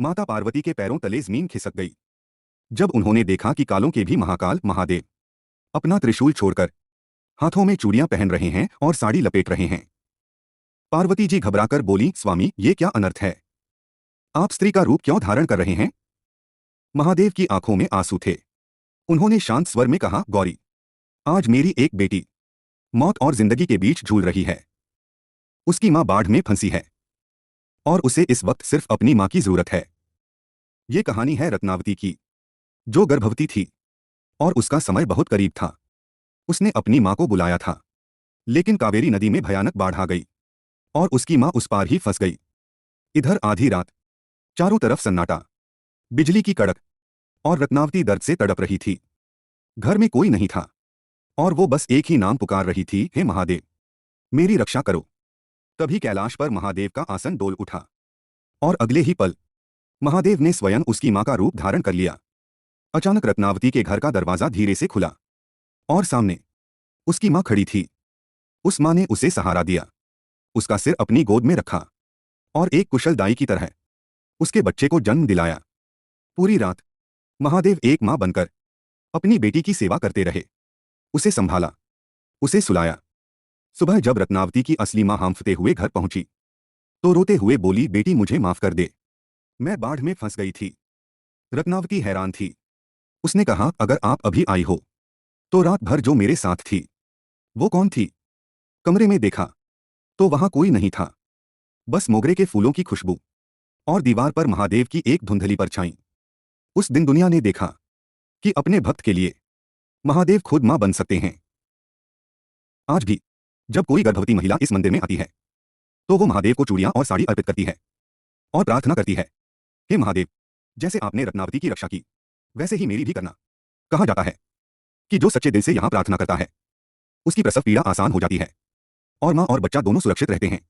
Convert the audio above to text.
माता पार्वती के पैरों तले जमीन खिसक गई जब उन्होंने देखा कि कालों के भी महाकाल महादेव अपना त्रिशूल छोड़कर हाथों में चूड़ियां पहन रहे हैं और साड़ी लपेट रहे हैं। पार्वती जी घबराकर बोली, स्वामी, ये क्या अनर्थ है? आप स्त्री का रूप क्यों धारण कर रहे हैं? महादेव की आंखों में आंसू थे। उन्होंने शांत स्वर में कहा, गौरी, आज मेरी एक बेटी मौत और जिंदगी के बीच झूल रही है। उसकी मां बाढ़ में फंसी है और उसे इस वक्त सिर्फ अपनी मां की जरूरत है। ये कहानी है रत्नावती की, जो गर्भवती थी और उसका समय बहुत करीब था। उसने अपनी मां को बुलाया था, लेकिन कावेरी नदी में भयानक बाढ़ आ गई और उसकी मां उस पार ही फंस गई। इधर आधी रात, चारों तरफ सन्नाटा, बिजली की कड़क और रत्नावती दर्द से तड़प रही थी। घर में कोई नहीं था और वो बस एक ही नाम पुकार रही थी, हे महादेव, मेरी रक्षा करो। तभी कैलाश पर महादेव का आसन डोल उठा और अगले ही पल महादेव ने स्वयं उसकी मां का रूप धारण कर लिया। अचानक रत्नावती के घर का दरवाजा धीरे से खुला और सामने उसकी मां खड़ी थी। उस मां ने उसे सहारा दिया, उसका सिर अपनी गोद में रखा और एक कुशल दाई की तरह उसके बच्चे को जन्म दिलाया। पूरी रात महादेव एक मां बनकर अपनी बेटी की सेवा करते रहे। उसे संभाला, उसे सुलाया। सुबह जब रत्नावती की असली मां हांफते हुए घर पहुंची तो रोते हुए बोली, बेटी, मुझे माफ कर दे, मैं बाढ़ में फंस गई थी। रत्नावती हैरान थी। उसने कहा, अगर आप अभी आई हो तो रात भर जो मेरे साथ थी वो कौन थी? कमरे में देखा तो वहां कोई नहीं था, बस मोगरे के फूलों की खुशबू और दीवार पर महादेव की एक धुंधली परछाई। उस दिन दुनिया ने देखा कि अपने भक्त के लिए महादेव खुद मां बन सकते हैं। आज भी जब कोई गर्भवती महिला इस मंदिर में आती है तो वो महादेव को चूड़ियां और साड़ी अर्पित करती है और प्रार्थना करती है, हे महादेव, जैसे आपने रत्नावती की रक्षा की वैसे ही मेरी भी करना। कहा जाता है कि जो सच्चे दिल से यहां प्रार्थना करता है उसकी प्रसव पीड़ा आसान हो जाती है और मां और बच्चा दोनों सुरक्षित रहते हैं।